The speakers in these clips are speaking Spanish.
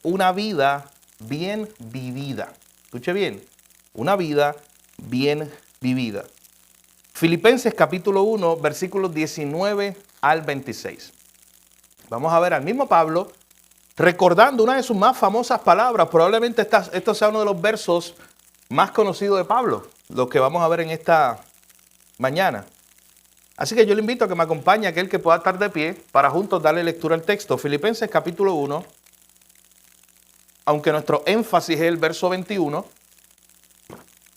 una vida bien vivida. Escuche bien, una vida bien vivida. Filipenses capítulo 1, versículos 19 al 26. Vamos a ver al mismo Pablo recordando una de sus más famosas palabras. Probablemente esto sea uno de los versos más conocidos de Pablo, lo que vamos a ver en esta mañana. Así que yo le invito a que me acompañe aquel que pueda estar de pie para juntos darle lectura al texto. Filipenses capítulo 1, aunque nuestro énfasis es el verso 21,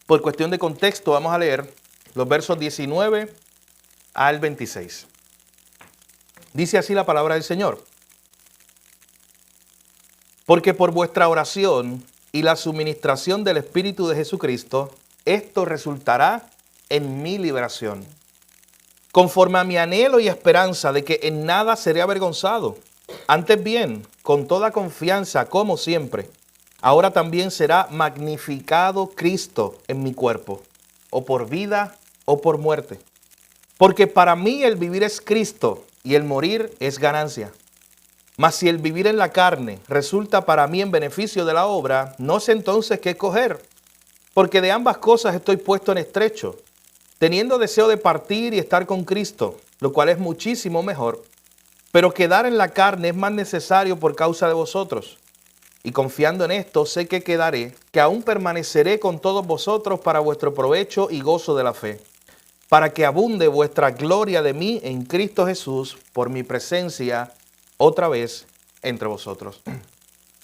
por cuestión de contexto vamos a leer los versos 19 al 26. Dice así la palabra del Señor. Porque por vuestra oración y la suministración del Espíritu de Jesucristo, esto resultará en mi liberación. Conforme a mi anhelo y esperanza de que en nada seré avergonzado. Antes bien, con toda confianza, como siempre, ahora también será magnificado Cristo en mi cuerpo, o por vida o por muerte. Porque para mí el vivir es Cristo y el morir es ganancia. Mas si el vivir en la carne resulta para mí en beneficio de la obra, no sé entonces qué escoger. Porque de ambas cosas estoy puesto en estrecho, teniendo deseo de partir y estar con Cristo, lo cual es muchísimo mejor. Pero quedar en la carne es más necesario por causa de vosotros. Y confiando en esto, sé que quedaré, que aún permaneceré con todos vosotros para vuestro provecho y gozo de la fe, para que abunde vuestra gloria de mí en Cristo Jesús por mi presencia otra vez entre vosotros.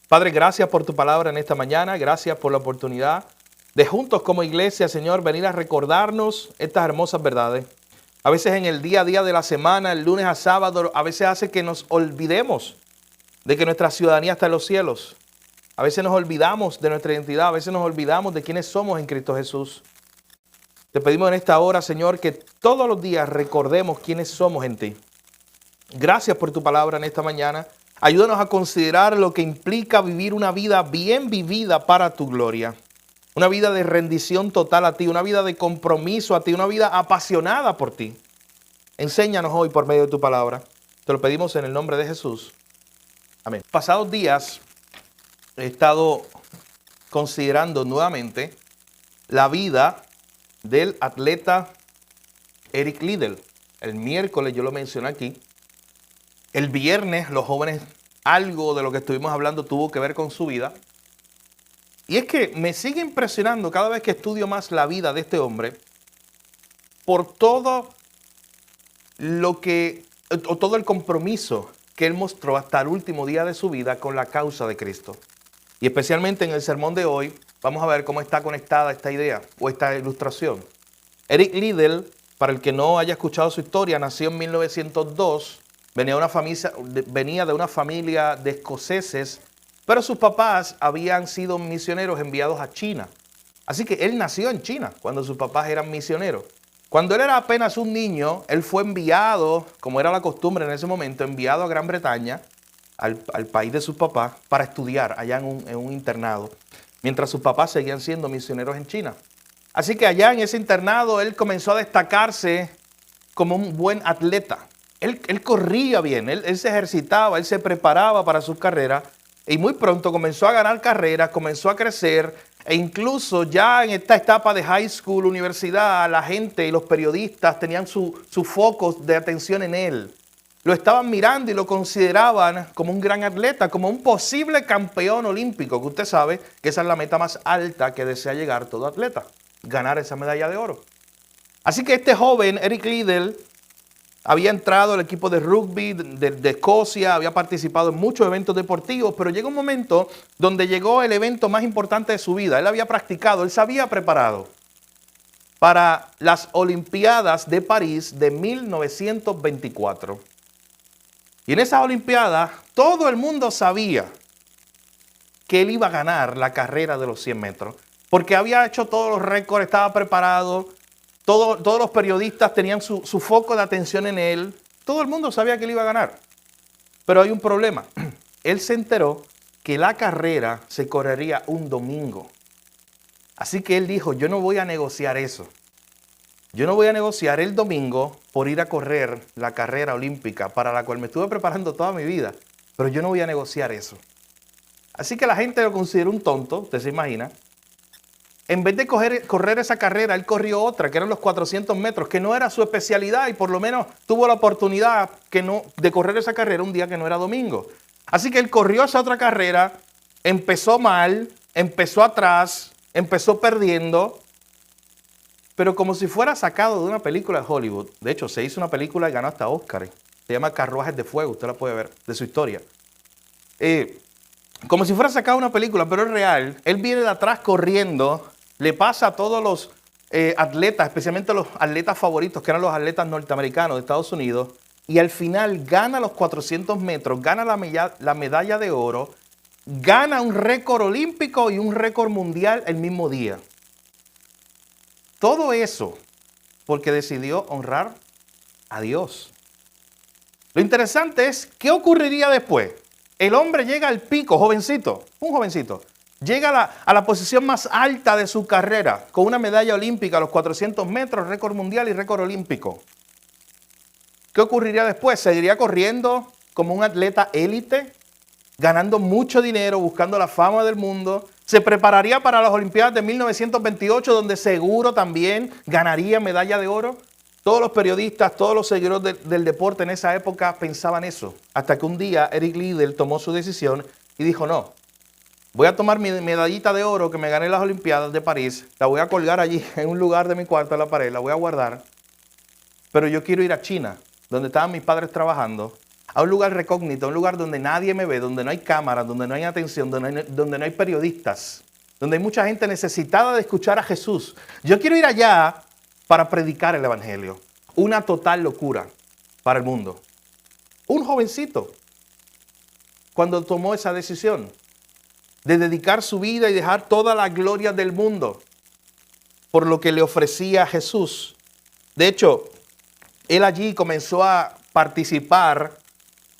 Padre, gracias por tu palabra en esta mañana. Gracias por la oportunidad de juntos como iglesia, Señor, venir a recordarnos estas hermosas verdades. A veces en el día a día de la semana, el lunes a sábado, a veces hace que nos olvidemos de que nuestra ciudadanía está en los cielos. A veces nos olvidamos de nuestra identidad, a veces nos olvidamos de quiénes somos en Cristo Jesús. Te pedimos en esta hora, Señor, que todos los días recordemos quiénes somos en ti. Gracias por tu palabra en esta mañana. Ayúdanos a considerar lo que implica vivir una vida bien vivida para tu gloria. Una vida de rendición total a ti, una vida de compromiso a ti, una vida apasionada por ti. Enséñanos hoy por medio de tu palabra. Te lo pedimos en el nombre de Jesús. Amén. Pasados días he estado considerando nuevamente la vida del atleta Eric Liddell. El miércoles yo lo mencioné aquí. El viernes los jóvenes, algo de lo que estuvimos hablando tuvo que ver con su vida. Y es que me sigue impresionando cada vez que estudio más la vida de este hombre por todo todo el compromiso que él mostró hasta el último día de su vida con la causa de Cristo. Y especialmente en el sermón de hoy vamos a ver cómo está conectada esta idea o esta ilustración. Eric Liddell, para el que no haya escuchado su historia, nació en 1902. Venía de una familia de escoceses, pero sus papás habían sido misioneros enviados a China. Así que él nació en China cuando sus papás eran misioneros. Cuando él era apenas un niño, él fue enviado, como era la costumbre en ese momento, enviado a Gran Bretaña, al país de sus papás, para estudiar allá en un internado, mientras sus papás seguían siendo misioneros en China. Así que allá en ese internado él comenzó a destacarse como un buen atleta. Él corría bien, él se ejercitaba, él se preparaba para sus carreras y muy pronto comenzó a ganar carreras, comenzó a crecer e incluso ya en esta etapa de high school, universidad, la gente y los periodistas tenían su foco de atención en él. Lo estaban mirando y lo consideraban como un gran atleta, como un posible campeón olímpico, que usted sabe que esa es la meta más alta que desea llegar todo atleta, ganar esa medalla de oro. Así que este joven, Eric Liddell, había entrado al equipo de rugby de Escocia, había participado en muchos eventos deportivos, pero llegó un momento donde llegó el evento más importante de su vida. Él había practicado, él se había preparado para las Olimpiadas de París de 1924. Y en esas Olimpiadas todo el mundo sabía que él iba a ganar la carrera de los 100 metros, porque había hecho todos los récords, estaba preparado. Todos los periodistas tenían su foco de atención en él. Todo el mundo sabía que él iba a ganar. Pero hay un problema. Él se enteró que la carrera se correría un domingo. Así que él dijo, yo no voy a negociar eso. Yo no voy a negociar el domingo por ir a correr la carrera olímpica para la cual me estuve preparando toda mi vida. Pero yo no voy a negociar eso. Así que la gente lo consideró un tonto, usted se imagina. En vez de correr esa carrera, él corrió otra, que eran los 400 metros, que no era su especialidad y por lo menos tuvo la oportunidad de correr esa carrera un día que no era domingo. Así que él corrió esa otra carrera, empezó mal, empezó atrás, empezó perdiendo, pero como si fuera sacado de una película de Hollywood. De hecho, se hizo una película y ganó hasta Oscar. Se llama Carruajes de Fuego, usted la puede ver, de su historia. Como si fuera sacado de una película, pero es real. Él viene de atrás corriendo, le pasa a todos los atletas, especialmente los atletas favoritos, que eran los atletas norteamericanos de Estados Unidos, y al final gana los 400 metros, gana la medalla de oro, gana un récord olímpico y un récord mundial el mismo día. Todo eso porque decidió honrar a Dios. Lo interesante es, ¿qué ocurriría después? El hombre llega al pico, jovencito, un jovencito, llega a la posición más alta de su carrera, con una medalla olímpica a los 400 metros, récord mundial y récord olímpico. ¿Qué ocurriría después? ¿Seguiría corriendo como un atleta élite, ganando mucho dinero, buscando la fama del mundo? ¿Se prepararía para las Olimpiadas de 1928, donde seguro también ganaría medalla de oro? Todos los periodistas, todos los seguidores del deporte en esa época pensaban eso. Hasta que un día Eric Liddell tomó su decisión y dijo, no, voy a tomar mi medallita de oro que me gané en las Olimpiadas de París, la voy a colgar allí en un lugar de mi cuarto en la pared, la voy a guardar, pero yo quiero ir a China, donde estaban mis padres trabajando, a un lugar recógnito, a un lugar donde nadie me ve, donde no hay cámaras, donde no hay atención, donde no hay periodistas, donde hay mucha gente necesitada de escuchar a Jesús. Yo quiero ir allá para predicar el evangelio. Una total locura para el mundo. Un jovencito, cuando tomó esa decisión de dedicar su vida y dejar toda la gloria del mundo por lo que le ofrecía Jesús. De hecho, él allí comenzó a participar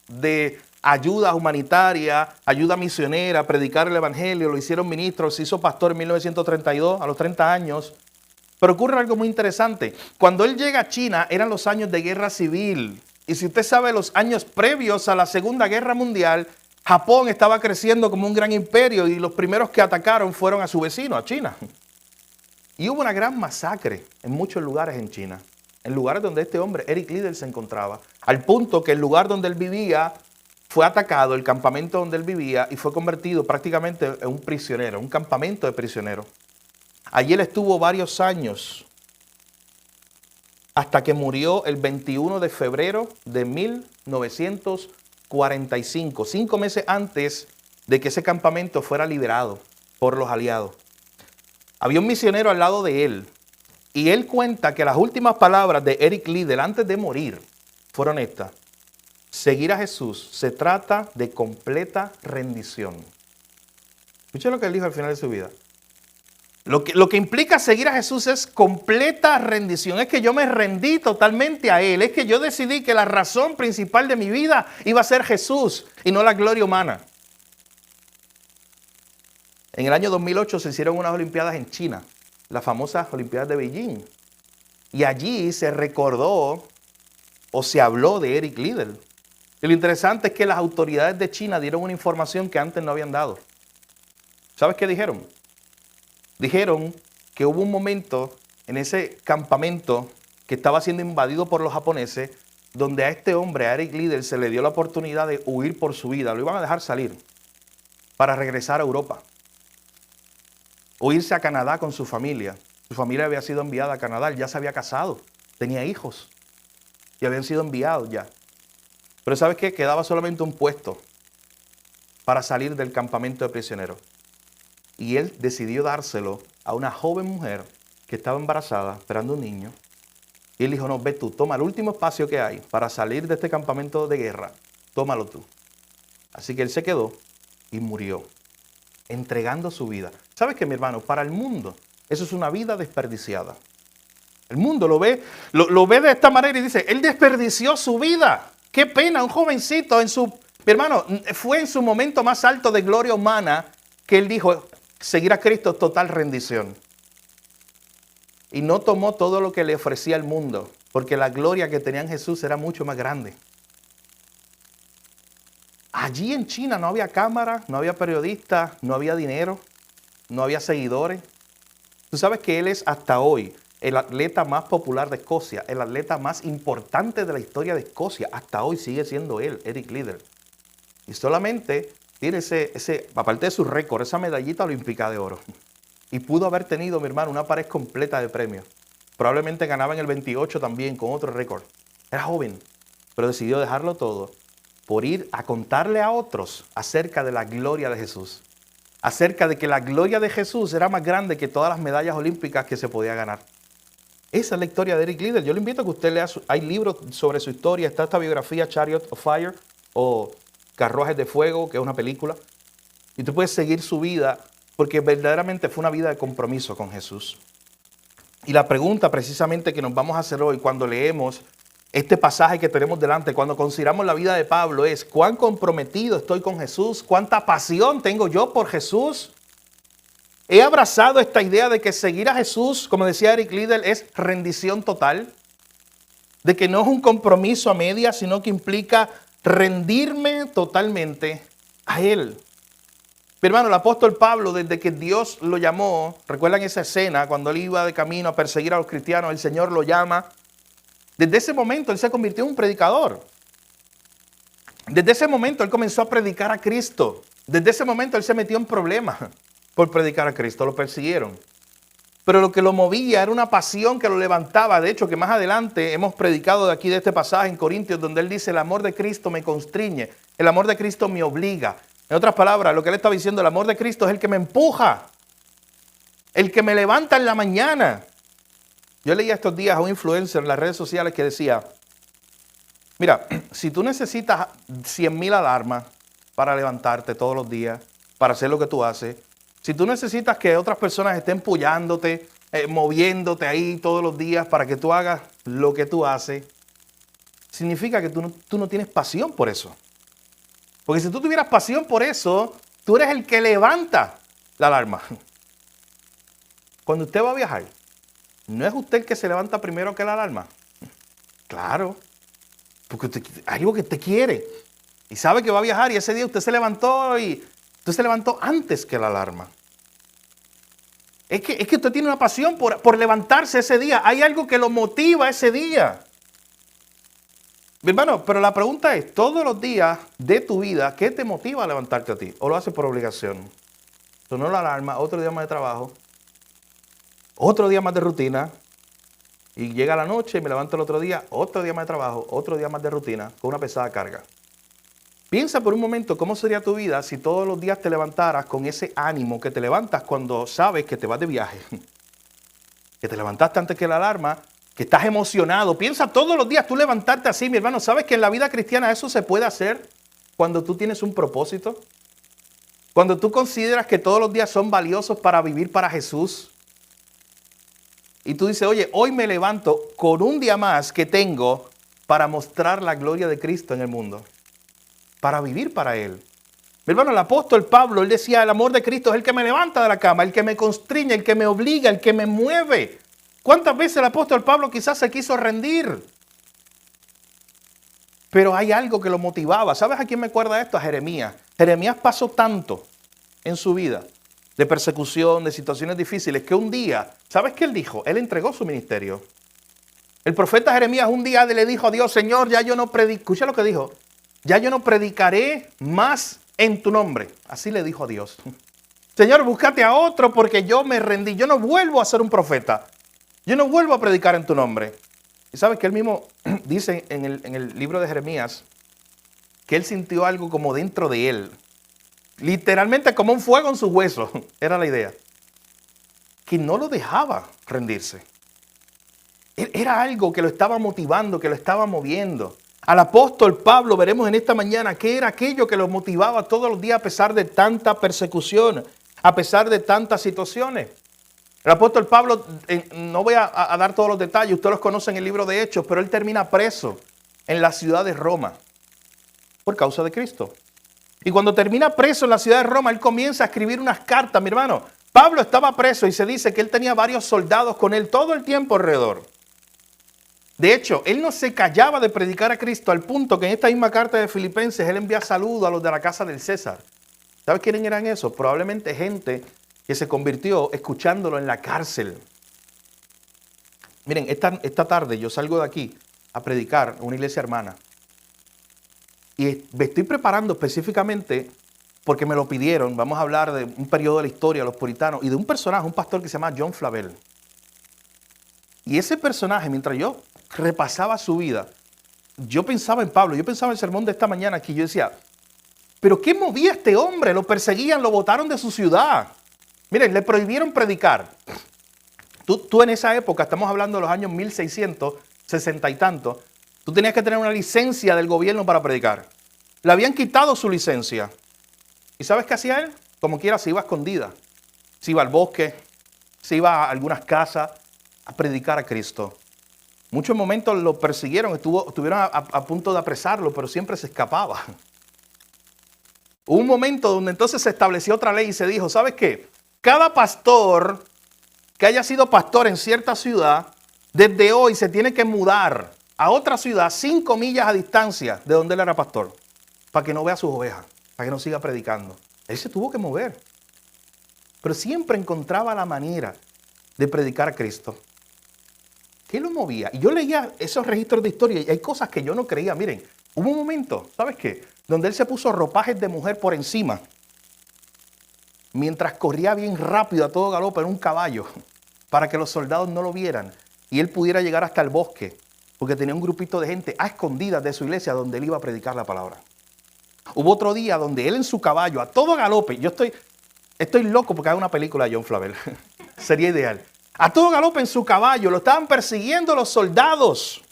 de ayuda humanitaria, ayuda misionera, predicar el evangelio, lo hicieron ministro, se hizo pastor en 1932, a los 30 años. Pero ocurre algo muy interesante. Cuando él llega a China, eran los años de guerra civil. Y si usted sabe, los años previos a la Segunda Guerra Mundial, Japón estaba creciendo como un gran imperio y los primeros que atacaron fueron a su vecino, a China. Y hubo una gran masacre en muchos lugares en China, en lugares donde este hombre, Eric Liddell, se encontraba, al punto que el lugar donde él vivía fue atacado, el campamento donde él vivía, y fue convertido prácticamente en un prisionero, un campamento de prisioneros. Allí él estuvo varios años, hasta que murió el 21 de febrero de 1945, 5 meses antes de que ese campamento fuera liberado por los aliados. Había un misionero al lado de él, y él cuenta que las últimas palabras de Eric Liddell antes de morir fueron estas: seguir a Jesús se trata de completa rendición. Escuchen lo que él dijo al final de su vida. Lo que implica seguir a Jesús es completa rendición. Es que yo me rendí totalmente a Él. Es que yo decidí que la razón principal de mi vida iba a ser Jesús y no la gloria humana. En el año 2008 se hicieron unas Olimpiadas en China, las famosas Olimpiadas de Beijing. Y allí se recordó o se habló de Eric Liddell. Y lo interesante es que las autoridades de China dieron una información que antes no habían dado. ¿Sabes qué dijeron? Dijeron que hubo un momento en ese campamento que estaba siendo invadido por los japoneses, donde a este hombre, a Eric Liddell, se le dio la oportunidad de huir por su vida. Lo iban a dejar salir para regresar a Europa o irse a Canadá con su familia. Su familia había sido enviada a Canadá, él ya se había casado, tenía hijos y habían sido enviados ya. Pero ¿sabes qué? Quedaba solamente un puesto para salir del campamento de prisioneros. Y él decidió dárselo a una joven mujer que estaba embarazada, esperando un niño. Y él dijo, no, ve tú, toma el último espacio que hay para salir de este campamento de guerra. Tómalo tú. Así que él se quedó y murió, entregando su vida. ¿Sabes qué, mi hermano? Para el mundo, eso es una vida desperdiciada. El mundo lo ve de esta manera y dice, él desperdició su vida. Qué pena, un jovencito mi hermano, fue en su momento más alto de gloria humana que él dijo, seguir a Cristo es total rendición. Y no tomó todo lo que le ofrecía el mundo, porque la gloria que tenía en Jesús era mucho más grande. Allí en China no había cámara, no había periodistas, no había dinero, no había seguidores. Tú sabes que él es hasta hoy el atleta más popular de Escocia, el atleta más importante de la historia de Escocia. Hasta hoy sigue siendo él, Eric Liddell. Y solamente tiene aparte de su récord, esa medallita olímpica de oro. Y pudo haber tenido, mi hermano, una pared completa de premios. Probablemente ganaba en el 28 también con otro récord. Era joven, pero decidió dejarlo todo por ir a contarle a otros acerca de la gloria de Jesús. Acerca de que la gloria de Jesús era más grande que todas las medallas olímpicas que se podía ganar. Esa es la historia de Eric Liddell. Yo le invito a que usted lea, hay libros sobre su historia. Está esta biografía, Chariot of Fire, o Carruajes de Fuego, que es una película. Y tú puedes seguir su vida, porque verdaderamente fue una vida de compromiso con Jesús. Y la pregunta precisamente que nos vamos a hacer hoy cuando leemos este pasaje que tenemos delante, cuando consideramos la vida de Pablo, es: ¿cuán comprometido estoy con Jesús? ¿Cuánta pasión tengo yo por Jesús? He abrazado esta idea de que seguir a Jesús, como decía Eric Liddell, es rendición total. De que no es un compromiso a medias, sino que implica rendirme totalmente a Él. Mi hermano, el apóstol Pablo, desde que Dios lo llamó, recuerdan esa escena cuando él iba de camino a perseguir a los cristianos, el Señor lo llama. Desde ese momento él se convirtió en un predicador. Desde ese momento él comenzó a predicar a Cristo. Desde ese momento él se metió en problemas por predicar a Cristo. Lo persiguieron. Pero lo que lo movía era una pasión que lo levantaba. De hecho, que más adelante hemos predicado de aquí de este pasaje en Corintios, donde él dice: el amor de Cristo me constriñe, el amor de Cristo me obliga. En otras palabras, lo que él estaba diciendo, el amor de Cristo es el que me empuja, el que me levanta en la mañana. Yo leía estos días a un influencer en las redes sociales que decía: mira, si tú necesitas 100,000 alarmas para levantarte todos los días, para hacer lo que tú haces, si tú necesitas que otras personas estén puyándote, moviéndote ahí todos los días para que tú hagas lo que tú haces, significa que tú no tienes pasión por eso. Porque si tú tuvieras pasión por eso, tú eres el que levanta la alarma. Cuando usted va a viajar, ¿no es usted el que se levanta primero que la alarma? Claro, porque hay algo que usted quiere y sabe que va a viajar, y ese día usted se levantó antes que la alarma. Es que usted tiene una pasión por levantarse ese día. Hay algo que lo motiva ese día. Mi hermano, pero la pregunta es: todos los días de tu vida, ¿qué te motiva a levantarte a ti? ¿O lo haces por obligación? Sonó la alarma, otro día más de trabajo, otro día más de rutina, y llega la noche y me levanto el otro día más de trabajo, otro día más de rutina, con una pesada carga. Piensa por un momento cómo sería tu vida si todos los días te levantaras con ese ánimo que te levantas cuando sabes que te vas de viaje, que te levantaste antes que la alarma, que estás emocionado. Piensa todos los días tú levantarte así, mi hermano. ¿Sabes que en la vida cristiana eso se puede hacer cuando tú tienes un propósito? Cuando tú consideras que todos los días son valiosos para vivir para Jesús. Y tú dices: oye, hoy me levanto con un día más que tengo para mostrar la gloria de Cristo en el mundo. Para vivir para Él. Mi hermano, el apóstol Pablo, él decía: el amor de Cristo es el que me levanta de la cama, el que me constriñe, el que me obliga, el que me mueve. ¿Cuántas veces el apóstol Pablo quizás se quiso rendir? Pero hay algo que lo motivaba. ¿Sabes a quién me acuerda esto? A Jeremías. Jeremías pasó tanto en su vida de persecución, de situaciones difíciles, que un día, ¿sabes qué él dijo? Él entregó su ministerio. El profeta Jeremías un día le dijo a Dios: Señor, ya yo no predico. Escucha lo que dijo: ya yo no predicaré más en tu nombre. Así le dijo a Dios. Señor, búscate a otro porque yo me rendí. Yo no vuelvo a ser un profeta. Yo no vuelvo a predicar en tu nombre. Y sabes que él mismo dice en el libro de Jeremías que él sintió algo como dentro de él. Literalmente como un fuego en sus huesos. Era la idea. Que no lo dejaba rendirse. Era algo que lo estaba motivando, que lo estaba moviendo. Al apóstol Pablo veremos en esta mañana qué era aquello que lo motivaba todos los días a pesar de tanta persecución, a pesar de tantas situaciones. El apóstol Pablo, no voy a dar todos los detalles, ustedes los conocen en el libro de Hechos, pero él termina preso en la ciudad de Roma por causa de Cristo. Y cuando termina preso en la ciudad de Roma, él comienza a escribir unas cartas, mi hermano. Pablo estaba preso y se dice que él tenía varios soldados con él todo el tiempo alrededor. De hecho, él no se callaba de predicar a Cristo al punto que en esta misma carta de Filipenses él envía saludos a los de la casa del César. ¿Sabes quiénes eran esos? Probablemente gente que se convirtió escuchándolo en la cárcel. Miren, esta tarde yo salgo de aquí a predicar en una iglesia hermana. Y me estoy preparando específicamente porque me lo pidieron. Vamos a hablar de un periodo de la historia de los puritanos y de un personaje, un pastor que se llama John Flavel. Y ese personaje, mientras yo repasaba su vida, yo pensaba en Pablo, yo pensaba en el sermón de esta mañana aquí, yo decía, ¿pero qué movía a este hombre? Lo perseguían, lo botaron de su ciudad. Miren, le prohibieron predicar. Tú en esa época, estamos hablando de los años 1660 y tanto, tú tenías que tener una licencia del gobierno para predicar. Le habían quitado su licencia. ¿Y sabes qué hacía él? Como quiera, se iba a escondida. Se iba al bosque, se iba a algunas casas a predicar a Cristo. Muchos momentos lo persiguieron, estuvieron a punto de apresarlo, pero siempre se escapaba. Hubo un momento donde entonces se estableció otra ley y se dijo, ¿sabes qué? Cada pastor que haya sido pastor en cierta ciudad, desde hoy se tiene que mudar a otra ciudad 5 millas a distancia de donde él era pastor, para que no vea sus ovejas, para que no siga predicando. Él se tuvo que mover, pero siempre encontraba la manera de predicar a Cristo. ¿Qué lo movía? Y yo leía esos registros de historia y hay cosas que yo no creía. Miren, hubo un momento, ¿sabes qué? Donde él se puso ropajes de mujer por encima, mientras corría bien rápido a todo galope en un caballo, para que los soldados no lo vieran y él pudiera llegar hasta el bosque, porque tenía un grupito de gente a escondidas de su iglesia donde él iba a predicar la palabra. Hubo otro día donde él en su caballo, a todo galope, yo estoy loco porque hay una película de John Flavel, sería ideal. A todo galope en su caballo, lo estaban persiguiendo los soldados.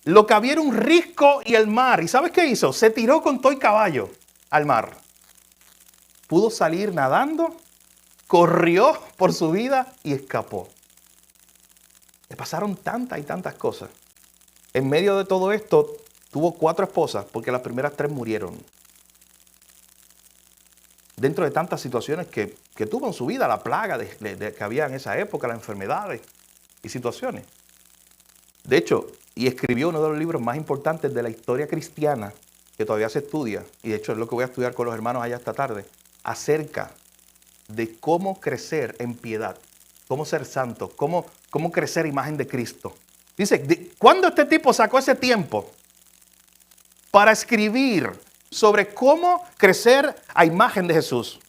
Lo que había era un risco y el mar. ¿Y sabes qué hizo? Se tiró con todo el caballo al mar. Pudo salir nadando, corrió por su vida y escapó. Le pasaron tantas y tantas cosas. En medio de todo esto, tuvo 4 esposas porque las primeras 3 murieron. Dentro de tantas situaciones que tuvo en su vida, la plaga que había en esa época, las enfermedades y situaciones. De hecho, y escribió uno de los libros más importantes de la historia cristiana, que todavía se estudia, y de hecho es lo que voy a estudiar con los hermanos allá esta tarde, acerca de cómo crecer en piedad, cómo ser santo, cómo crecer imagen de Cristo. Dice, ¿cuándo este tipo sacó ese tiempo para escribir sobre cómo crecer a imagen de Jesús?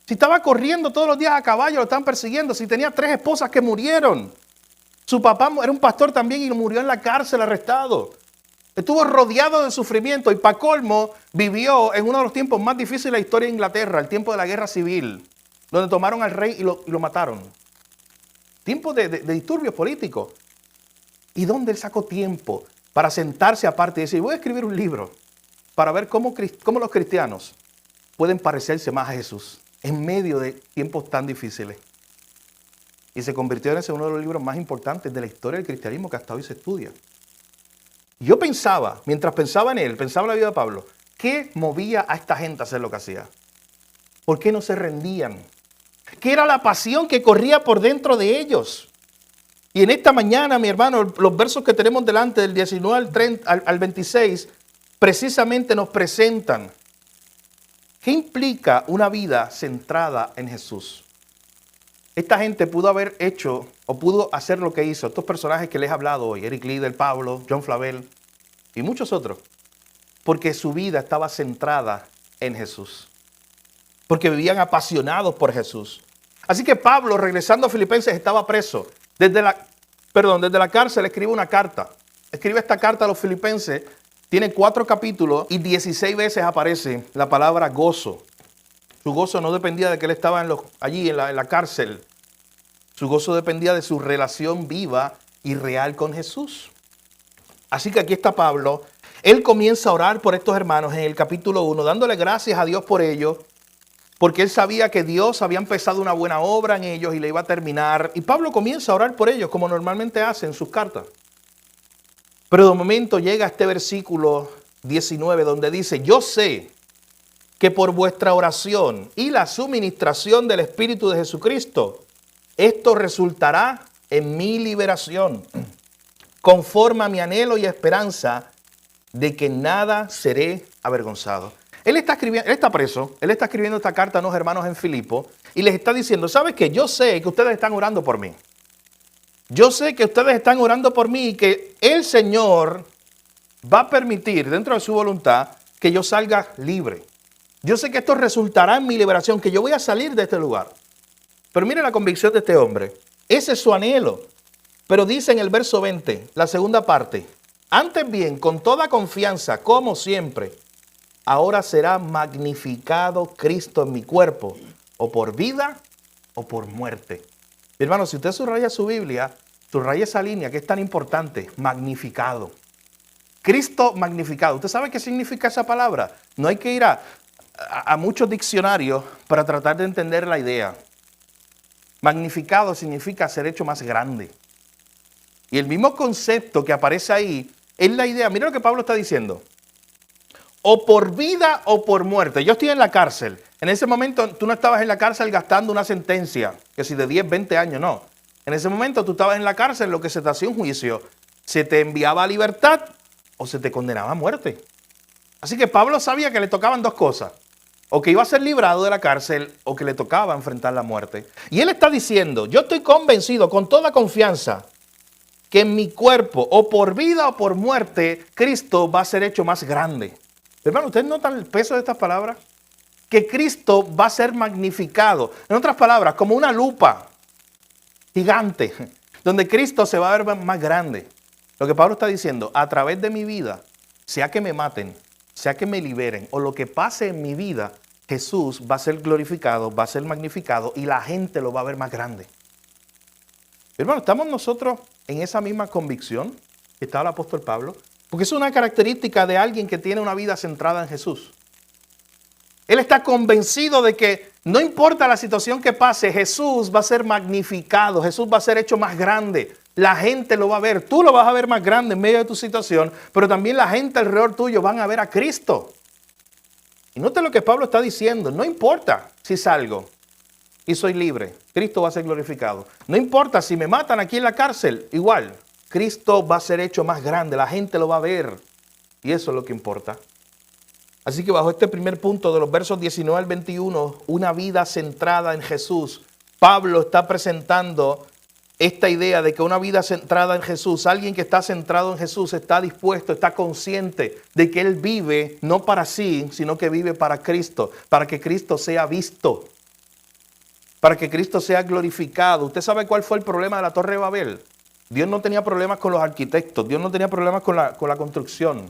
Si estaba corriendo todos los días a caballo, lo estaban persiguiendo, si tenía 3 esposas que murieron. Su papá era un pastor también y murió en la cárcel arrestado. Estuvo rodeado de sufrimiento y para colmo vivió en uno de los tiempos más difíciles de la historia de Inglaterra, el tiempo de la guerra civil, donde tomaron al rey y lo mataron. Tiempo de disturbios políticos. ¿Y dónde él sacó tiempo para sentarse aparte y decir, voy a escribir un libro para ver cómo los cristianos pueden parecerse más a Jesús en medio de tiempos tan difíciles? Y se convirtió en ese uno de los libros más importantes de la historia del cristianismo que hasta hoy se estudia. Yo pensaba, mientras pensaba en él, pensaba en la vida de Pablo, ¿qué movía a esta gente a hacer lo que hacía? ¿Por qué no se rendían? ¿Qué era la pasión que corría por dentro de ellos? Y en esta mañana, mi hermano, los versos que tenemos delante, del 19 al 26, precisamente nos presentan qué implica una vida centrada en Jesús. Esta gente pudo haber hecho o pudo hacer lo que hizo estos personajes que les he hablado hoy, Eric Liddell, Pablo, John Flavel y muchos otros, porque su vida estaba centrada en Jesús, porque vivían apasionados por Jesús. Así que Pablo, regresando a Filipenses, estaba preso. Desde la cárcel escribe una carta. Escribe esta carta a los filipenses, tiene 4 capítulos y 16 veces aparece la palabra gozo. Su gozo no dependía de que él estaba allí en la cárcel. Su gozo dependía de su relación viva y real con Jesús. Así que aquí está Pablo. Él comienza a orar por estos hermanos en el capítulo 1, dándole gracias a Dios por ellos, porque él sabía que Dios había empezado una buena obra en ellos y le iba a terminar. Y Pablo comienza a orar por ellos, como normalmente hace en sus cartas. Pero de momento llega este versículo 19, donde dice, yo sé que por vuestra oración y la suministración del Espíritu de Jesucristo, esto resultará en mi liberación, conforme a mi anhelo y esperanza de que nada seré avergonzado. Él está preso, él está escribiendo esta carta a unos hermanos en Filipo y les está diciendo, ¿sabes qué? Yo sé que ustedes están orando por mí. Yo sé que ustedes están orando por mí y que el Señor va a permitir, dentro de su voluntad, que yo salga libre. Yo sé que esto resultará en mi liberación, que yo voy a salir de este lugar. Pero mire la convicción de este hombre. Ese es su anhelo. Pero dice en el verso 20, la segunda parte, antes bien, con toda confianza, como siempre, ahora será magnificado Cristo en mi cuerpo, o por vida o por muerte. Mi hermano, si usted subraya su Biblia, subraya esa línea que es tan importante, magnificado. Cristo magnificado. ¿Usted sabe qué significa esa palabra? No hay que ir a muchos diccionarios para tratar de entender la idea. Magnificado significa ser hecho más grande. Y el mismo concepto que aparece ahí es la idea. Mira lo que Pablo está diciendo. O por vida o por muerte. Yo estoy en la cárcel. En ese momento tú no estabas en la cárcel gastando una sentencia, que si de 10, 20 años, no. En ese momento tú estabas en la cárcel, lo que se te hacía un juicio. Se te enviaba a libertad o se te condenaba a muerte. Así que Pablo sabía que le tocaban dos cosas. O que iba a ser librado de la cárcel o que le tocaba enfrentar la muerte. Y él está diciendo, yo estoy convencido con toda confianza que en mi cuerpo, o por vida o por muerte, Cristo va a ser hecho más grande. Hermano, ¿ustedes notan el peso de estas palabras? Que Cristo va a ser magnificado. En otras palabras, como una lupa gigante, donde Cristo se va a ver más grande. Lo que Pablo está diciendo, a través de mi vida, sea que me maten, sea que me liberen, o lo que pase en mi vida, Jesús va a ser glorificado, va a ser magnificado y la gente lo va a ver más grande. Hermano, ¿estamos nosotros en esa misma convicción que estaba el apóstol Pablo? Porque es una característica de alguien que tiene una vida centrada en Jesús. Él está convencido de que no importa la situación que pase, Jesús va a ser magnificado, Jesús va a ser hecho más grande. La gente lo va a ver, tú lo vas a ver más grande en medio de tu situación, pero también la gente alrededor tuyo van a ver a Cristo. Y note lo que Pablo está diciendo, no importa si salgo y soy libre, Cristo va a ser glorificado. No importa si me matan aquí en la cárcel, igual, Cristo va a ser hecho más grande, la gente lo va a ver. Y eso es lo que importa. Así que bajo este primer punto de los versos 19 al 21, una vida centrada en Jesús, Pablo está presentando esta idea de que una vida centrada en Jesús, alguien que está centrado en Jesús, está dispuesto, está consciente de que él vive no para sí, sino que vive para Cristo, para que Cristo sea visto, para que Cristo sea glorificado. ¿Usted sabe cuál fue el problema de la Torre de Babel? Dios no tenía problemas con los arquitectos, Dios no tenía problemas con la construcción.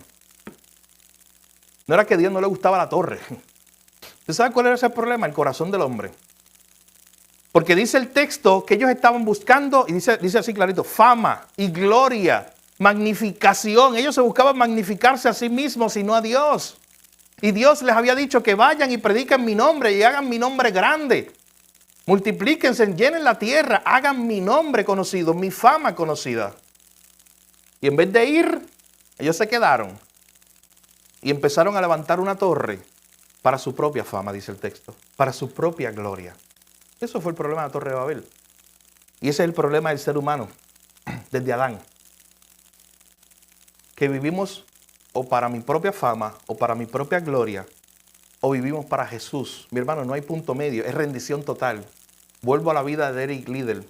No era que a Dios no le gustaba la torre. ¿Usted sabe cuál era ese problema? El corazón del hombre. Porque dice el texto que ellos estaban buscando, y dice así clarito, fama y gloria, magnificación. Ellos se buscaban magnificarse a sí mismos y no a Dios. Y Dios les había dicho que vayan y prediquen mi nombre y hagan mi nombre grande. Multiplíquense, llenen la tierra, hagan mi nombre conocido, mi fama conocida. Y en vez de ir, ellos se quedaron y empezaron a levantar una torre para su propia fama, dice el texto, para su propia gloria. Eso fue el problema de la Torre de Babel. Y ese es el problema del ser humano, desde Adán. Que vivimos o para mi propia fama, o para mi propia gloria, o vivimos para Jesús. Mi hermano, no hay punto medio, es rendición total. Vuelvo a la vida de Eric Liddell.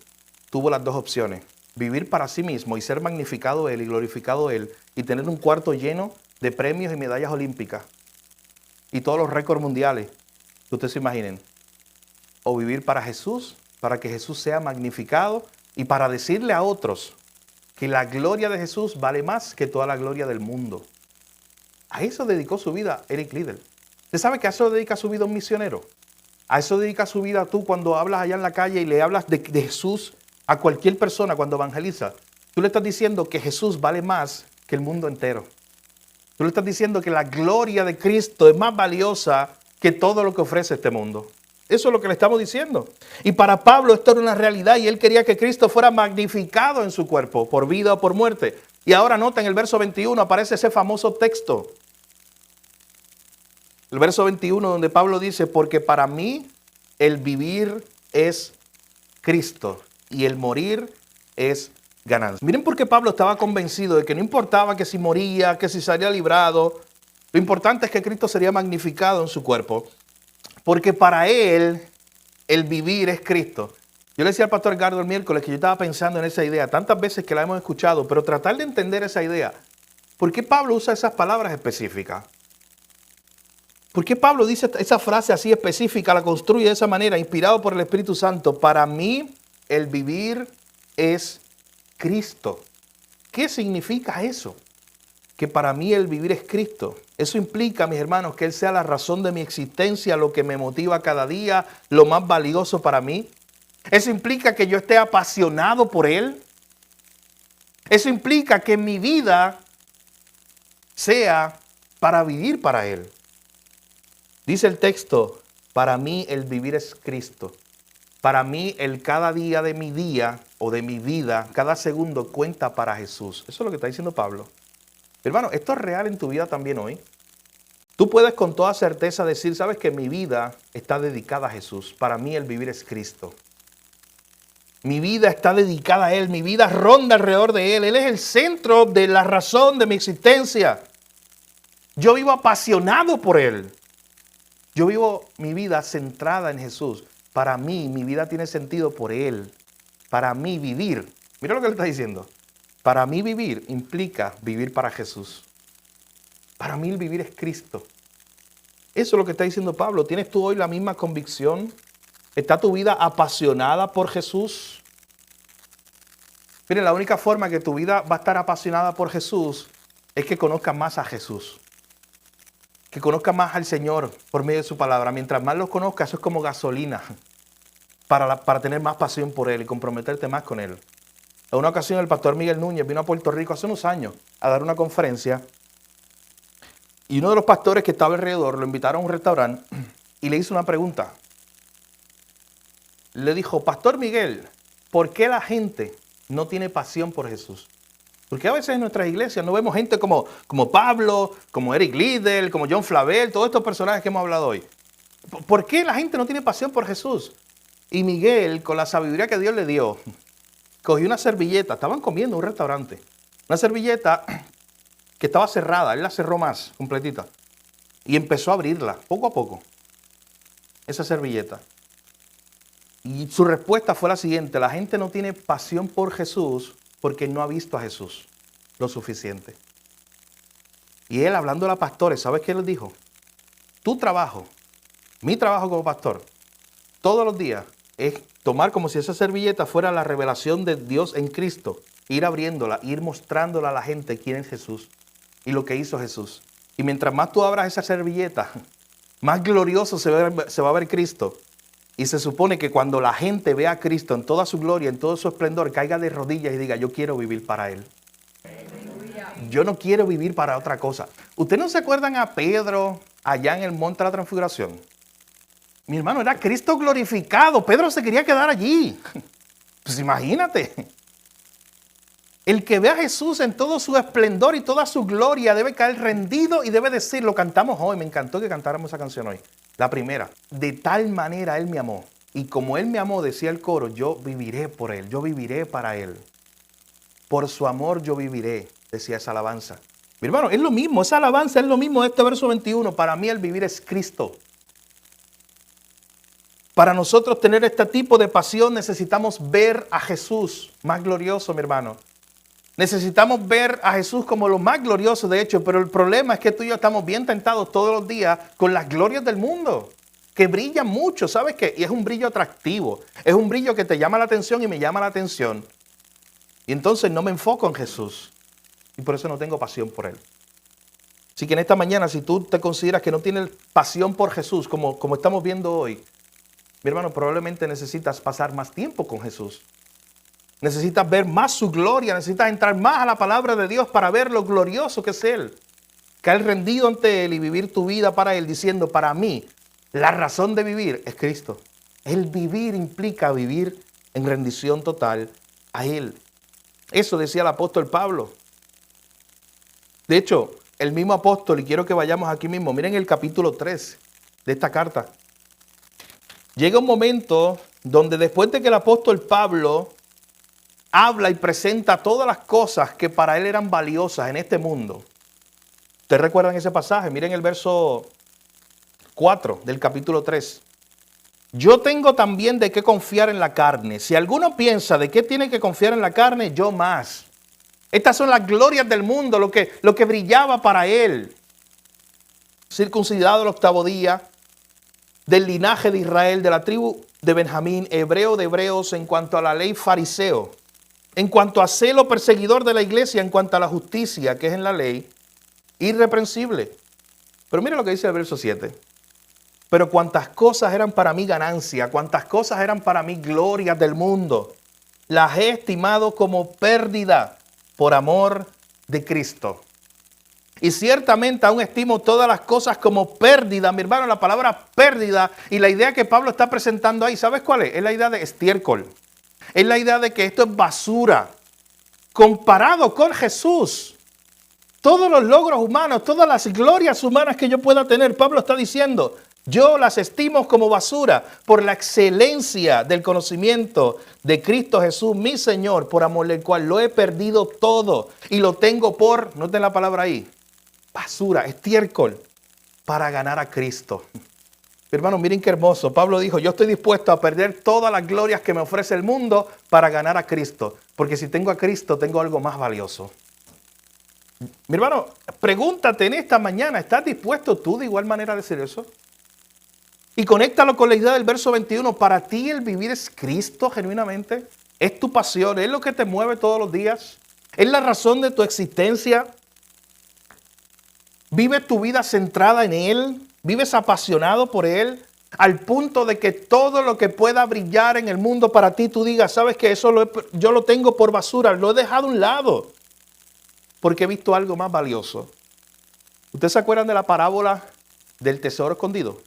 Tuvo las dos opciones. Vivir para sí mismo y ser magnificado Él y glorificado Él, y tener un cuarto lleno de premios y medallas olímpicas y todos los récords mundiales que ustedes se imaginen. O vivir para Jesús, para que Jesús sea magnificado y para decirle a otros que la gloria de Jesús vale más que toda la gloria del mundo. A eso dedicó su vida Eric Liddell. ¿Usted sabe que a eso dedica su vida un misionero? A eso dedica su vida tú cuando hablas allá en la calle y le hablas de Jesús a cualquier persona cuando evangeliza. Tú le estás diciendo que Jesús vale más que el mundo entero. Tú le estás diciendo que la gloria de Cristo es más valiosa que todo lo que ofrece este mundo. Eso es lo que le estamos diciendo. Y para Pablo esto era una realidad y él quería que Cristo fuera magnificado en su cuerpo, por vida o por muerte. Y ahora nota en el verso 21 aparece ese famoso texto. El verso 21 donde Pablo dice, porque para mí el vivir es Cristo y el morir es ganancia. Miren por qué Pablo estaba convencido de que no importaba que si moría, que si salía librado, lo importante es que Cristo sería magnificado en su cuerpo, porque para él el vivir es Cristo. Yo le decía al pastor Edgardo el miércoles que yo estaba pensando en esa idea, tantas veces que la hemos escuchado, pero tratar de entender esa idea. ¿Por qué Pablo usa esas palabras específicas? ¿Por qué Pablo dice esa frase así específica, la construye de esa manera, inspirado por el Espíritu Santo? Para mí el vivir es Cristo. ¿Qué significa eso? Que para mí el vivir es Cristo. Eso implica, mis hermanos, que Él sea la razón de mi existencia, lo que me motiva cada día, lo más valioso para mí. Eso implica que yo esté apasionado por Él. Eso implica que mi vida sea para vivir para Él. Dice el texto, para mí el vivir es Cristo. Para mí el cada día de mi día o de mi vida, cada segundo cuenta para Jesús. Eso es lo que está diciendo Pablo. Hermano, esto es real en tu vida también hoy. Tú puedes con toda certeza decir, sabes que mi vida está dedicada a Jesús. Para mí el vivir es Cristo. Mi vida está dedicada a Él. Mi vida ronda alrededor de Él. Él es el centro de la razón de mi existencia. Yo vivo apasionado por Él. Yo vivo mi vida centrada en Jesús. Para mí, mi vida tiene sentido por Él. Para mí vivir. Mira lo que le está diciendo. Para mí vivir implica vivir para Jesús. Para mí el vivir es Cristo. Eso es lo que está diciendo Pablo. ¿Tienes tú hoy la misma convicción? ¿Está tu vida apasionada por Jesús? Miren, la única forma que tu vida va a estar apasionada por Jesús es que conozcas más a Jesús. Que conozcas más al Señor por medio de su palabra. Mientras más los conozcas, eso es como gasolina para tener más pasión por Él y comprometerte más con Él. En una ocasión el pastor Miguel Núñez vino a Puerto Rico hace unos años a dar una conferencia y uno de los pastores que estaba alrededor lo invitaron a un restaurante y le hizo una pregunta. Le dijo, Pastor Miguel, ¿por qué la gente no tiene pasión por Jesús? Porque a veces en nuestras iglesias no vemos gente como Pablo, como Eric Liddell, como John Flavel, todos estos personajes que hemos hablado hoy. ¿Por qué la gente no tiene pasión por Jesús? Y Miguel, con la sabiduría que Dios le dio, cogió una servilleta, estaban comiendo en un restaurante, una servilleta que estaba cerrada, él la cerró más, completita, y empezó a abrirla, poco a poco, esa servilleta. Y su respuesta fue la siguiente, la gente no tiene pasión por Jesús porque no ha visto a Jesús lo suficiente. Y él, hablando a los pastores, ¿sabes qué les dijo? Tu trabajo, mi trabajo como pastor, todos los días, es tomar como si esa servilleta fuera la revelación de Dios en Cristo, ir abriéndola, ir mostrándola a la gente quién es Jesús y lo que hizo Jesús. Y mientras más tú abras esa servilleta, más glorioso se va a ver Cristo. Y se supone que cuando la gente vea a Cristo en toda su gloria, en todo su esplendor, caiga de rodillas y diga, yo quiero vivir para Él. Yo no quiero vivir para otra cosa. ¿Ustedes no se acuerdan a Pedro allá en el Monte de la Transfiguración? Mi hermano, era Cristo glorificado. Pedro se quería quedar allí. Pues imagínate. El que ve a Jesús en todo su esplendor y toda su gloria debe caer rendido y debe decir, lo cantamos hoy. Me encantó que cantáramos esa canción hoy. La primera, de tal manera Él me amó. Y como Él me amó, decía el coro, yo viviré por Él, yo viviré para Él. Por su amor yo viviré, decía esa alabanza. Mi hermano, es lo mismo, esa alabanza es lo mismo de este verso 21. Para mí el vivir es Cristo. Para nosotros tener este tipo de pasión necesitamos ver a Jesús más glorioso, mi hermano. Necesitamos ver a Jesús como lo más glorioso, de hecho, pero el problema es que tú y yo estamos bien tentados todos los días con las glorias del mundo, que brillan mucho, ¿sabes qué? Y es un brillo atractivo, es un brillo que te llama la atención y me llama la atención. Y entonces no me enfoco en Jesús y por eso no tengo pasión por Él. Así que en esta mañana, si tú te consideras que no tienes pasión por Jesús, como estamos viendo hoy, mi hermano, probablemente necesitas pasar más tiempo con Jesús. Necesitas ver más su gloria, necesitas entrar más a la palabra de Dios para ver lo glorioso que es Él. Caer rendido ante Él y vivir tu vida para Él diciendo, para mí, la razón de vivir es Cristo. El vivir implica vivir en rendición total a Él. Eso decía el apóstol Pablo. De hecho, el mismo apóstol, y quiero que vayamos aquí mismo, miren el capítulo 3 de esta carta. Llega un momento donde después de que el apóstol Pablo habla y presenta todas las cosas que para él eran valiosas en este mundo. ¿Ustedes recuerdan ese pasaje? Miren el verso 4 del capítulo 3. Yo tengo también de qué confiar en la carne. Si alguno piensa de qué tiene que confiar en la carne, yo más. Estas son las glorias del mundo, lo que brillaba para él. Circuncidado el 8º día, del linaje de Israel, de la tribu de Benjamín, hebreo de hebreos, en cuanto a la ley fariseo, en cuanto a celo perseguidor de la iglesia, en cuanto a la justicia que es en la ley, irreprensible. Pero mire lo que dice el verso 7. Pero cuantas cosas eran para mí ganancia, cuantas cosas eran para mí glorias del mundo, las he estimado como pérdida por amor de Cristo. Y ciertamente aún estimo todas las cosas como pérdida. Mi hermano, la palabra pérdida y la idea que Pablo está presentando ahí, ¿sabes cuál es? Es la idea de estiércol. Es la idea de que esto es basura. Comparado con Jesús, todos los logros humanos, todas las glorias humanas que yo pueda tener, Pablo está diciendo, yo las estimo como basura por la excelencia del conocimiento de Cristo Jesús, mi Señor, por amor del cual lo he perdido todo y lo tengo por, noten la palabra ahí, basura, estiércol, para ganar a Cristo. Hermanos, miren qué hermoso. Pablo dijo, yo estoy dispuesto a perder todas las glorias que me ofrece el mundo para ganar a Cristo. Porque si tengo a Cristo, tengo algo más valioso. Mi hermano, pregúntate en esta mañana, ¿estás dispuesto tú de igual manera a decir eso? Y conéctalo con la idea del verso 21. ¿Para ti el vivir es Cristo genuinamente? ¿Es tu pasión? ¿Es lo que te mueve todos los días? ¿Es la razón de tu existencia? ¿Vives tu vida centrada en Él? ¿Vives apasionado por Él? Al punto de que todo lo que pueda brillar en el mundo para ti, tú digas, ¿sabes qué? Yo lo tengo por basura, lo he dejado a un lado. Porque he visto algo más valioso. ¿Ustedes se acuerdan de la parábola del tesoro escondido?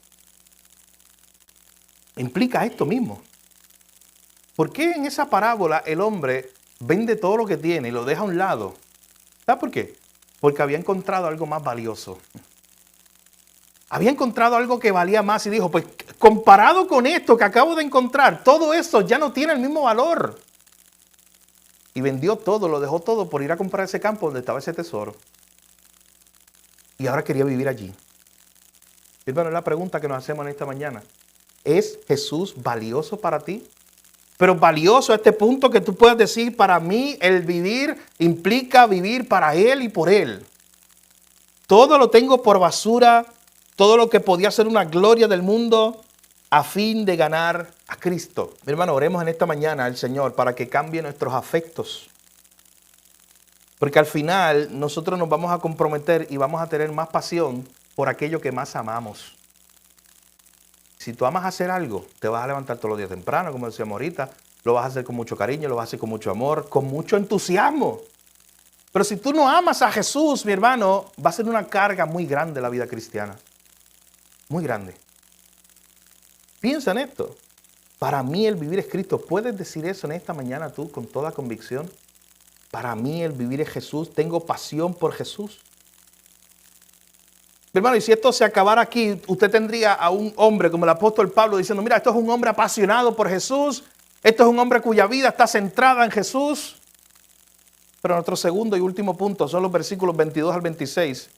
Implica esto mismo. ¿Por qué en esa parábola el hombre vende todo lo que tiene y lo deja a un lado? ¿Sabes por qué? Porque había encontrado algo más valioso. Había encontrado algo que valía más y dijo, pues comparado con esto que acabo de encontrar, todo eso ya no tiene el mismo valor. Y vendió todo, lo dejó todo por ir a comprar ese campo donde estaba ese tesoro. Y ahora quería vivir allí. Hermano, es la pregunta que nos hacemos en esta mañana. ¿Es Jesús valioso para ti? Pero valioso a este punto que tú puedas decir, para mí el vivir implica vivir para Él y por Él. Todo lo tengo por basura, todo lo que podía ser una gloria del mundo, a fin de ganar a Cristo. Mi hermano, oremos en esta mañana al Señor para que cambie nuestros afectos. Porque al final nosotros nos vamos a comprometer y vamos a tener más pasión por aquello que más amamos. Si tú amas hacer algo, te vas a levantar todos los días temprano, como decíamos ahorita, lo vas a hacer con mucho cariño, lo vas a hacer con mucho amor, con mucho entusiasmo. Pero si tú no amas a Jesús, mi hermano, va a ser una carga muy grande la vida cristiana. Muy grande. Piensa en esto. Para mí el vivir es Cristo. ¿Puedes decir eso en esta mañana tú con toda convicción? Para mí el vivir es Jesús. Tengo pasión por Jesús. Hermano, y si esto se acabara aquí, usted tendría a un hombre como el apóstol Pablo diciendo, mira, esto es un hombre apasionado por Jesús. Esto es un hombre cuya vida está centrada en Jesús. Pero nuestro segundo y último punto son los versículos 22 al 26.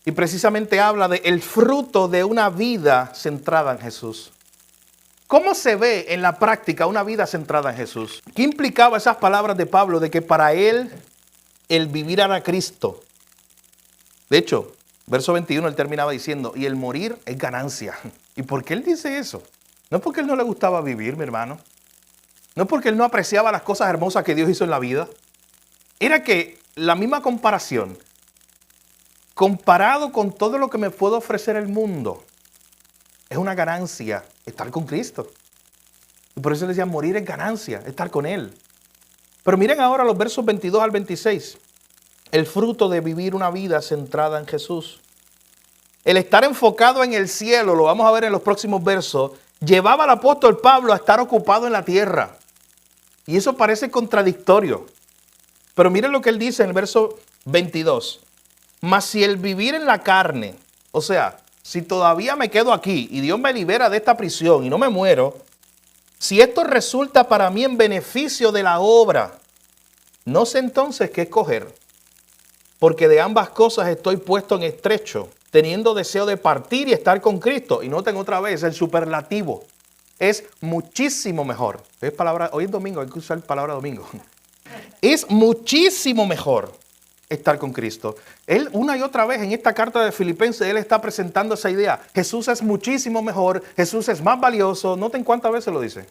Y precisamente habla de el fruto de una vida centrada en Jesús. ¿Cómo se ve en la práctica una vida centrada en Jesús? ¿Qué implicaba esas palabras de Pablo de que para él el vivir era Cristo? De hecho, verso 21 él terminaba diciendo, y el morir es ganancia. ¿Y por qué él dice eso? No es porque él no le gustaba vivir, mi hermano. No es porque él no apreciaba las cosas hermosas que Dios hizo en la vida. Era que la misma comparación, comparado con todo lo que me puede ofrecer el mundo, es una ganancia estar con Cristo. Y por eso le decía, morir es ganancia, estar con Él. Pero miren ahora los versos 22 al 26. El fruto de vivir una vida centrada en Jesús. El estar enfocado en el cielo, lo vamos a ver en los próximos versos, llevaba al apóstol Pablo a estar ocupado en la tierra. Y eso parece contradictorio. Pero miren lo que él dice en el verso 22. Mas si el vivir en la carne, o sea, si todavía me quedo aquí y Dios me libera de esta prisión y no me muero, si esto resulta para mí en beneficio de la obra, No sé entonces qué escoger, porque de ambas cosas estoy puesto en estrecho, teniendo deseo de partir y estar con Cristo. Y noten otra vez el superlativo. Es muchísimo mejor. Es palabra, hoy es domingo, hay que usar palabra domingo. Es muchísimo mejor estar con Cristo. Él una y otra vez en esta carta de Filipenses, él está presentando esa idea. Jesús es muchísimo mejor, Jesús es más valioso. Noten cuántas veces lo dice.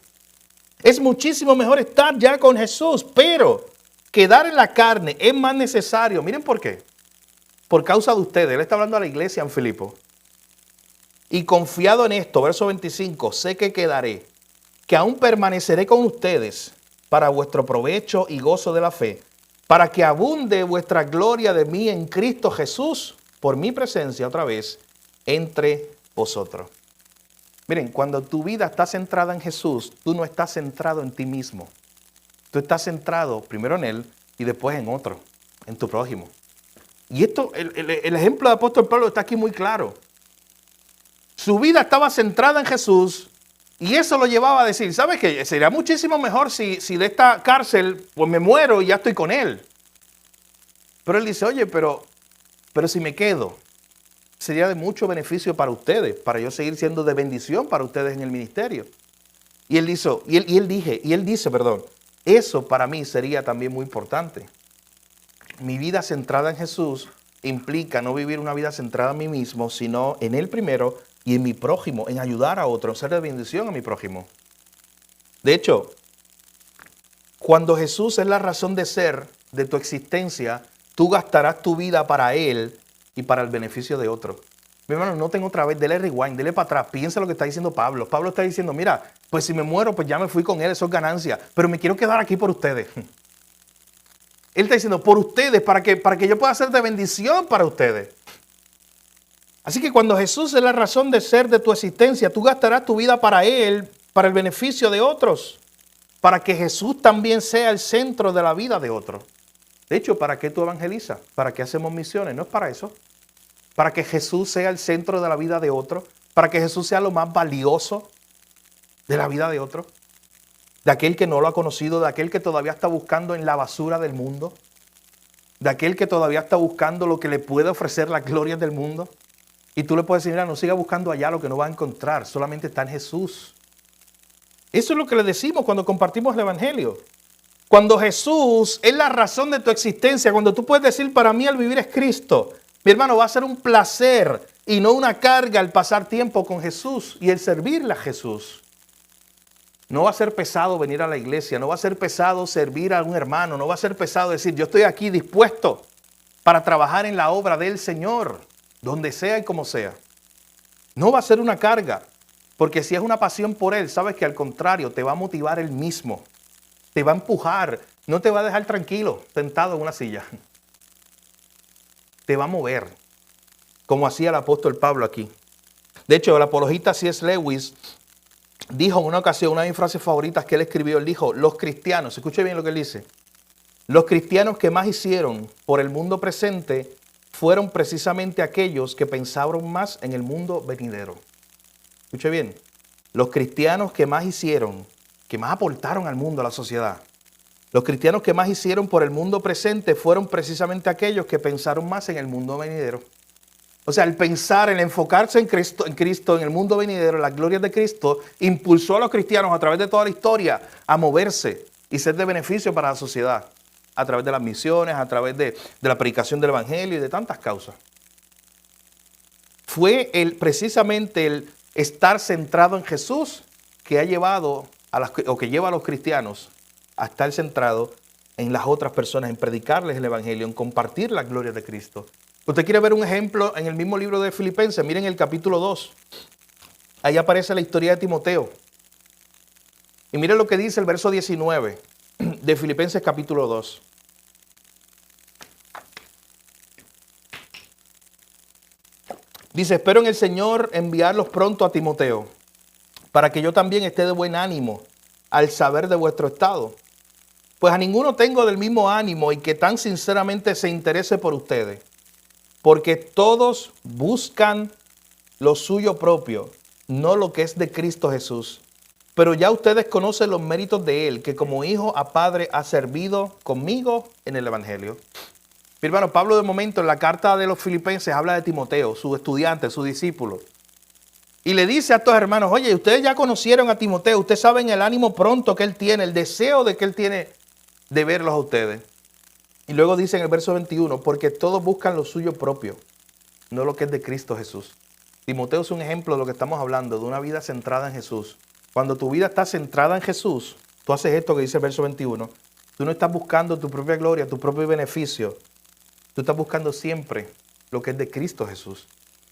Es muchísimo mejor estar ya con Jesús, pero quedar en la carne es más necesario. Miren por qué. Por causa de ustedes. Él está hablando a la iglesia en Filipo. Y confiado en esto, verso 25, sé que quedaré, que aún permaneceré con ustedes para vuestro provecho y gozo de la fe, para que abunde vuestra gloria de mí en Cristo Jesús, por mi presencia otra vez entre vosotros. Miren, cuando tu vida está centrada en Jesús, tú no estás centrado en ti mismo. Tú estás centrado primero en Él y después en otro, en tu prójimo. Y esto, el ejemplo del apóstol Pablo está aquí muy claro. Su vida estaba centrada en Jesús y eso lo llevaba a decir, ¿sabes qué? Sería muchísimo mejor si de esta cárcel pues me muero y ya estoy con Él. Pero él dice, oye, pero si me quedo, sería de mucho beneficio para ustedes, para yo seguir siendo de bendición para ustedes en el ministerio. Y él dice, eso para mí sería también muy importante. Mi vida centrada en Jesús implica no vivir una vida centrada en mí mismo, sino en Él primero y en mi prójimo, en ayudar a otros, ser de bendición a mi prójimo. De hecho, cuando Jesús es la razón de ser de tu existencia, tú gastarás tu vida para Él y para el beneficio de otros. Mi hermano, noten otra vez, dele rewind, dele para atrás, piensa lo que está diciendo Pablo. Pablo está diciendo, mira, pues si me muero, pues ya me fui con Él, eso es ganancia, pero me quiero quedar aquí por ustedes. Él está diciendo, por ustedes, para que yo pueda ser de bendición para ustedes. Así que cuando Jesús es la razón de ser de tu existencia, tú gastarás tu vida para Él, para el beneficio de otros, para que Jesús también sea el centro de la vida de otros. De hecho, ¿para qué tú evangelizas? ¿Para qué hacemos misiones? No es para eso. Para que Jesús sea el centro de la vida de otros, para que Jesús sea lo más valioso de la vida de otros, de aquel que no lo ha conocido, de aquel que todavía está buscando en la basura del mundo, de aquel que todavía está buscando lo que le puede ofrecer las glorias del mundo. Y tú le puedes decir, mira, no siga buscando allá lo que no va a encontrar, solamente está en Jesús. Eso es lo que le decimos cuando compartimos el Evangelio. Cuando Jesús es la razón de tu existencia, cuando tú puedes decir, para mí el vivir es Cristo, mi hermano, va a ser un placer y no una carga el pasar tiempo con Jesús y el servirle a Jesús. No va a ser pesado venir a la iglesia, no va a ser pesado servir a un hermano, no va a ser pesado decir, yo estoy aquí dispuesto para trabajar en la obra del Señor, donde sea y como sea. No va a ser una carga, porque si es una pasión por Él, sabes que al contrario, te va a motivar Él mismo, te va a empujar, no te va a dejar tranquilo, sentado en una silla. Te va a mover, como hacía el apóstol Pablo aquí. De hecho, el apologista C.S. Lewis dijo en una ocasión, una de mis frases favoritas que él escribió, él dijo, los cristianos, escuche bien lo que él dice, los cristianos que más hicieron por el mundo presente fueron precisamente aquellos que pensaron más en el mundo venidero. Escuche bien, los cristianos que más hicieron, que más aportaron al mundo, a la sociedad, los cristianos que más hicieron por el mundo presente fueron precisamente aquellos que pensaron más en el mundo venidero. O sea, el pensar, el enfocarse en Cristo, en el mundo venidero, en las glorias de Cristo, impulsó a los cristianos a través de toda la historia a moverse y ser de beneficio para la sociedad, a través de las misiones, a través de la predicación del Evangelio y de tantas causas. Fue precisamente el estar centrado en Jesús que ha llevado que lleva a los cristianos a estar centrado en las otras personas, en predicarles el Evangelio, en compartir la gloria de Cristo. Usted quiere ver un ejemplo en el mismo libro de Filipenses, miren el capítulo 2. Ahí aparece la historia de Timoteo. Y miren lo que dice el verso 19 de Filipenses capítulo 2. Dice, espero en el Señor enviarlos pronto a Timoteo, para que yo también esté de buen ánimo al saber de vuestro estado. Pues a ninguno tengo del mismo ánimo y que tan sinceramente se interese por ustedes. Porque todos buscan lo suyo propio, no lo que es de Cristo Jesús. Pero ya ustedes conocen los méritos de él, que como hijo a padre ha servido conmigo en el Evangelio. Mi hermano, Pablo de momento en la carta de los Filipenses habla de Timoteo, su estudiante, su discípulo. Y le dice a estos hermanos, oye, ustedes ya conocieron a Timoteo, ustedes saben el ánimo pronto que él tiene, el deseo de que él tiene de verlos a ustedes. Y luego dice en el verso 21, porque todos buscan lo suyo propio, no lo que es de Cristo Jesús. Timoteo es un ejemplo de lo que estamos hablando, de una vida centrada en Jesús. Cuando tu vida está centrada en Jesús, tú haces esto que dice el verso 21, tú no estás buscando tu propia gloria, tu propio beneficio, tú estás buscando siempre lo que es de Cristo Jesús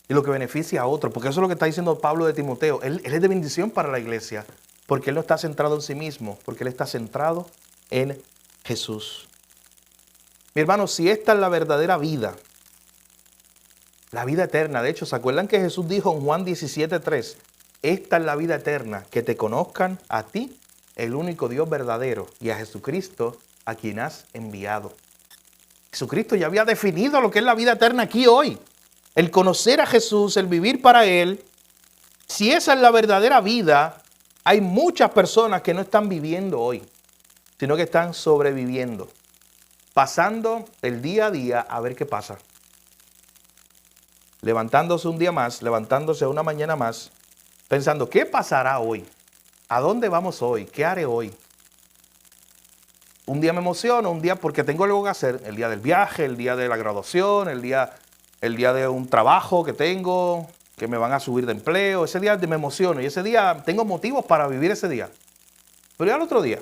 y lo que beneficia a otros, porque eso es lo que está diciendo Pablo de Timoteo. Él es de bendición para la iglesia, porque él no está centrado en sí mismo, porque él está centrado en Jesús. Mi hermano, si esta es la verdadera vida, la vida eterna, de hecho, ¿se acuerdan que Jesús dijo en Juan 17:3? Esta es la vida eterna, que te conozcan a ti, el único Dios verdadero, y a Jesucristo, a quien has enviado. Jesucristo ya había definido lo que es la vida eterna aquí hoy. El conocer a Jesús, el vivir para Él. Si esa es la verdadera vida, hay muchas personas que no están viviendo hoy, sino que están sobreviviendo, pasando el día a día a ver qué pasa. Levantándose un día más, levantándose una mañana más, pensando, ¿qué pasará hoy? ¿A dónde vamos hoy? ¿Qué haré hoy? Un día me emociono, un día porque tengo algo que hacer, el día del viaje, el día de la graduación, el día de un trabajo que tengo, que me van a subir de empleo, ese día me emociono y ese día tengo motivos para vivir ese día. Pero ya al otro día,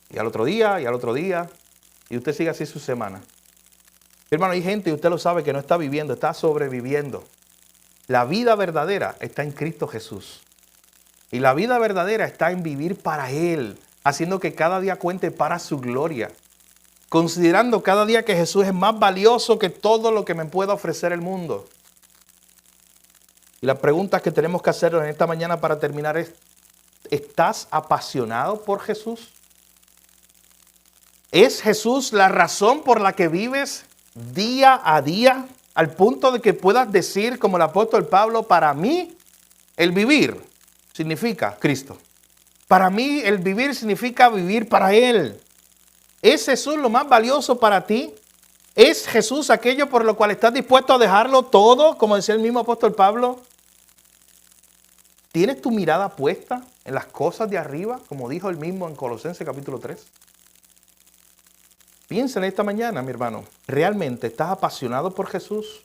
y al otro día, y al otro día, y usted sigue así su semana. Hermano, hay gente, y usted lo sabe, que no está viviendo, está sobreviviendo. La vida verdadera está en Cristo Jesús. Y la vida verdadera está en vivir para Él, haciendo que cada día cuente para su gloria. Considerando cada día que Jesús es más valioso que todo lo que me pueda ofrecer el mundo. Y la pregunta que tenemos que hacer en esta mañana para terminar es, ¿estás apasionado por Jesús? ¿Es Jesús la razón por la que vives día a día? Al punto de que puedas decir, como el apóstol Pablo, para mí el vivir significa Cristo. Para mí el vivir significa vivir para Él. ¿Es Jesús lo más valioso para ti? ¿Es Jesús aquello por lo cual estás dispuesto a dejarlo todo, como decía el mismo apóstol Pablo? ¿Tienes tu mirada puesta en las cosas de arriba, como dijo él mismo en Colosenses capítulo 3? Piensa en esta mañana, mi hermano, ¿realmente estás apasionado por Jesús?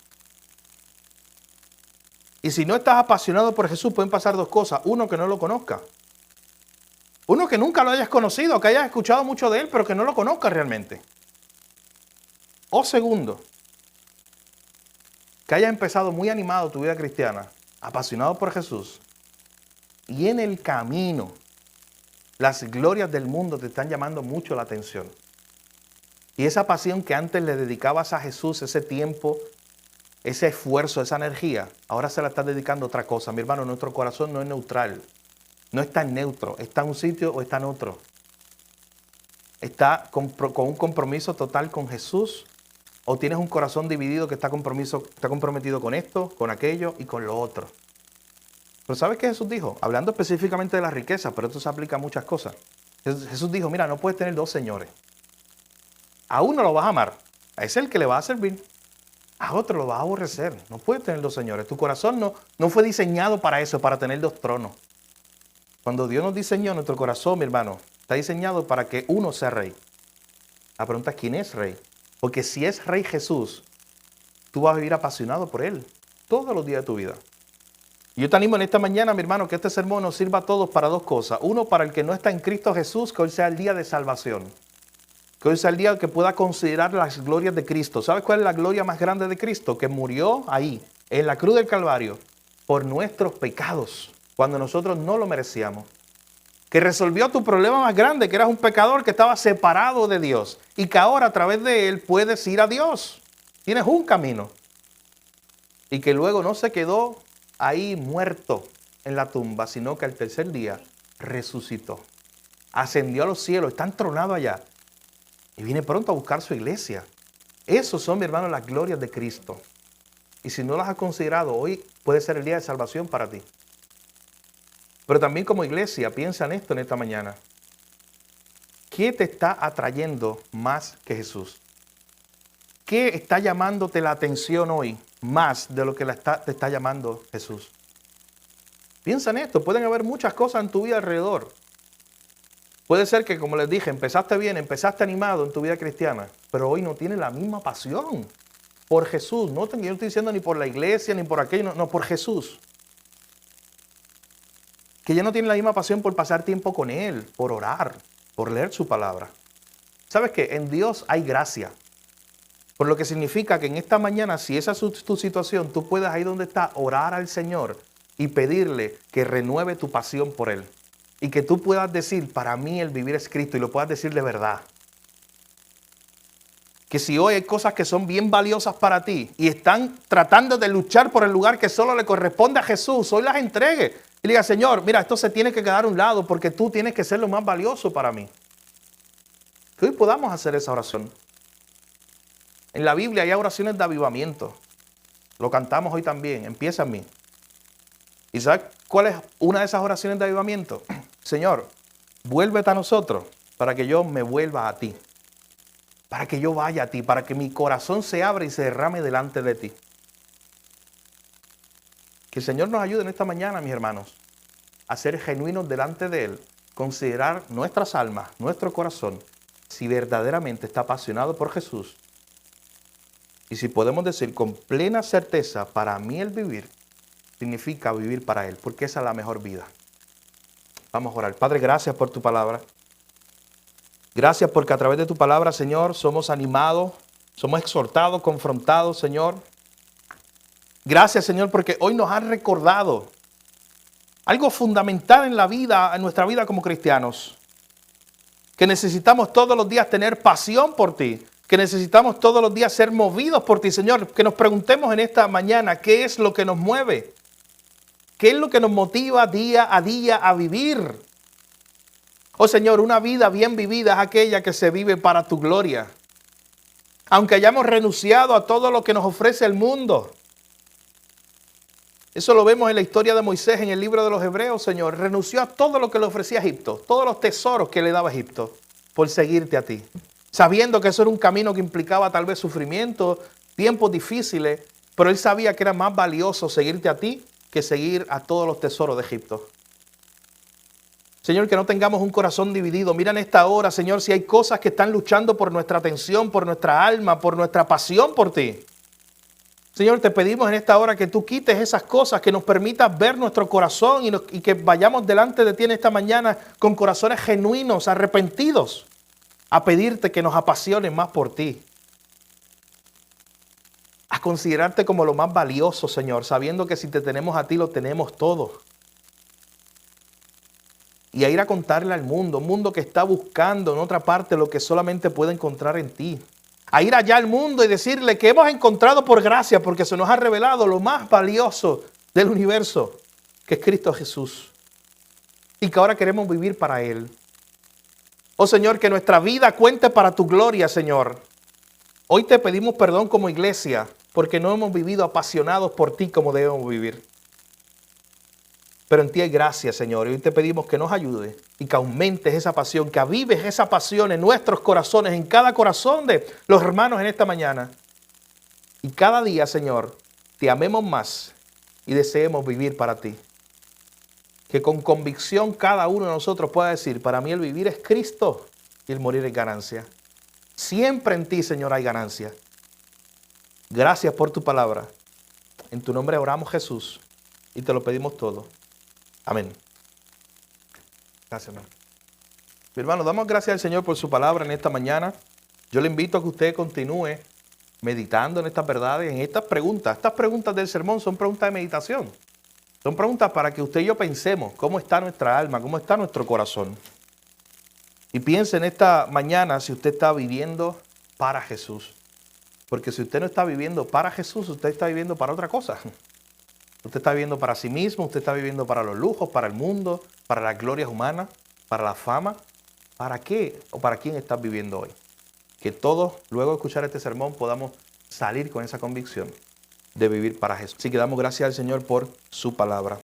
Y si no estás apasionado por Jesús, pueden pasar dos cosas. Uno, que no lo conozca. Uno, que nunca lo hayas conocido, que hayas escuchado mucho de él, pero que no lo conozcas realmente. O segundo, que hayas empezado muy animado tu vida cristiana, apasionado por Jesús, y en el camino las glorias del mundo te están llamando mucho la atención. Y esa pasión que antes le dedicabas a Jesús, ese tiempo, ese esfuerzo, esa energía, ahora se la estás dedicando a otra cosa. Mi hermano, nuestro corazón no es neutral. No está en neutro. Está en un sitio o está en otro. Está con un compromiso total con Jesús. O tienes un corazón dividido que está comprometido con esto, con aquello y con lo otro. Pero ¿sabes qué Jesús dijo? Hablando específicamente de la riqueza, pero esto se aplica a muchas cosas. Jesús dijo, mira, no puedes tener dos señores. A uno lo vas a amar, a ese es el que le va a servir. A otro lo vas a aborrecer. No puedes tener dos señores. Tu corazón no fue diseñado para eso, para tener dos tronos. Cuando Dios nos diseñó, nuestro corazón, mi hermano, está diseñado para que uno sea rey. La pregunta es, ¿quién es rey? Porque si es rey Jesús, tú vas a vivir apasionado por Él todos los días de tu vida. Y yo te animo en esta mañana, mi hermano, que este sermón nos sirva a todos para dos cosas. Uno, para el que no está en Cristo Jesús, que hoy sea el día de salvación. Que hoy sea el día que pueda considerar las glorias de Cristo. ¿Sabes cuál es la gloria más grande de Cristo? Que murió ahí, en la cruz del Calvario, por nuestros pecados, cuando nosotros no lo merecíamos. Que resolvió tu problema más grande, que eras un pecador que estaba separado de Dios. Y que ahora a través de Él puedes ir a Dios. Tienes un camino. Y que luego no se quedó ahí muerto en la tumba, sino que al tercer día resucitó. Ascendió a los cielos, está entronado allá. Y viene pronto a buscar su iglesia. Esos son, mi hermano, las glorias de Cristo. Y si no las has considerado, hoy puede ser el día de salvación para ti. Pero también como iglesia, piensa en esto en esta mañana. ¿Qué te está atrayendo más que Jesús? ¿Qué está llamándote la atención hoy más de lo que te está llamando Jesús? Piensa en esto. Pueden haber muchas cosas en tu vida alrededor. Puede ser que, como les dije, empezaste bien, empezaste animado en tu vida cristiana, pero hoy no tienes la misma pasión por Jesús. No yo no estoy diciendo ni por la iglesia, ni por aquello, no, por Jesús. Que ya no tiene la misma pasión por pasar tiempo con Él, por orar, por leer su palabra. ¿Sabes qué? En Dios hay gracia. Por lo que significa que en esta mañana, si esa es tu situación, tú puedes ahí donde está orar al Señor y pedirle que renueve tu pasión por Él. Y que tú puedas decir, para mí el vivir es Cristo, y lo puedas decir de verdad. Que si hoy hay cosas que son bien valiosas para ti y están tratando de luchar por el lugar que solo le corresponde a Jesús, hoy las entregue. Y le diga, Señor, mira, esto se tiene que quedar a un lado porque tú tienes que ser lo más valioso para mí. Que hoy podamos hacer esa oración. En la Biblia hay oraciones de avivamiento. Lo cantamos hoy también. Empieza en mí. ¿Y sabes cuál es una de esas oraciones de avivamiento? Señor, vuélvete a nosotros para que yo me vuelva a ti. Para que yo vaya a ti, para que mi corazón se abra y se derrame delante de ti. Que el Señor nos ayude en esta mañana, mis hermanos, a ser genuinos delante de Él, considerar nuestras almas, nuestro corazón, si verdaderamente está apasionado por Jesús. Y si podemos decir con plena certeza, para mí el vivir significa vivir para Él, porque esa es la mejor vida. Vamos a orar. Padre, gracias por tu palabra. Gracias porque a través de tu palabra, Señor, somos animados, somos exhortados, confrontados, Señor. Gracias, Señor, porque hoy nos has recordado algo fundamental en la vida, en nuestra vida como cristianos. Que necesitamos todos los días tener pasión por ti. Que necesitamos todos los días ser movidos por ti, Señor. Que nos preguntemos en esta mañana, ¿qué es lo que nos mueve? ¿Qué es lo que nos motiva día a día a vivir? Oh Señor, una vida bien vivida es aquella que se vive para tu gloria. Aunque hayamos renunciado a todo lo que nos ofrece el mundo. Eso lo vemos en la historia de Moisés en el libro de los Hebreos, Señor. Renunció a todo lo que le ofrecía Egipto, todos los tesoros que le daba Egipto, por seguirte a ti. Sabiendo que eso era un camino que implicaba tal vez sufrimiento, tiempos difíciles, pero él sabía que era más valioso seguirte a ti que seguir a todos los tesoros de Egipto. Señor, que no tengamos un corazón dividido. Mira en esta hora, Señor, si hay cosas que están luchando por nuestra atención, por nuestra alma, por nuestra pasión por ti. Señor, te pedimos en esta hora que tú quites esas cosas, que nos permitas ver nuestro corazón y que vayamos delante de ti en esta mañana con corazones genuinos, arrepentidos, a pedirte que nos apasiones más por ti. A considerarte como lo más valioso, Señor, sabiendo que si te tenemos a ti, lo tenemos todo. Y a ir a contarle al mundo, un mundo que está buscando en otra parte lo que solamente puede encontrar en ti. A ir allá al mundo y decirle que hemos encontrado por gracia, porque se nos ha revelado lo más valioso del universo, que es Cristo Jesús. Y que ahora queremos vivir para Él. Oh Señor, que nuestra vida cuente para tu gloria, Señor. Hoy te pedimos perdón como iglesia, porque no hemos vivido apasionados por ti como debemos vivir. Pero en ti hay gracia, Señor, y hoy te pedimos que nos ayude y que aumentes esa pasión, que avives esa pasión en nuestros corazones, en cada corazón de los hermanos en esta mañana. Y cada día, Señor, te amemos más y deseemos vivir para ti. Que con convicción cada uno de nosotros pueda decir, para mí el vivir es Cristo y el morir es ganancia. Siempre en ti, Señor, hay ganancia. Gracias por tu palabra. En tu nombre oramos, Jesús, y te lo pedimos todo. Amén. Gracias, hermano. Mi hermano, damos gracias al Señor por su palabra en esta mañana. Yo le invito a que usted continúe meditando en estas verdades, en estas preguntas. Estas preguntas del sermón son preguntas de meditación. Son preguntas para que usted y yo pensemos cómo está nuestra alma, cómo está nuestro corazón. Y piense en esta mañana si usted está viviendo para Jesús. Porque si usted no está viviendo para Jesús, usted está viviendo para otra cosa. Usted está viviendo para sí mismo, usted está viviendo para los lujos, para el mundo, para las glorias humanas, para la fama. ¿Para qué o para quién estás viviendo hoy? Que todos, luego de escuchar este sermón, podamos salir con esa convicción de vivir para Jesús. Así que damos gracias al Señor por su palabra.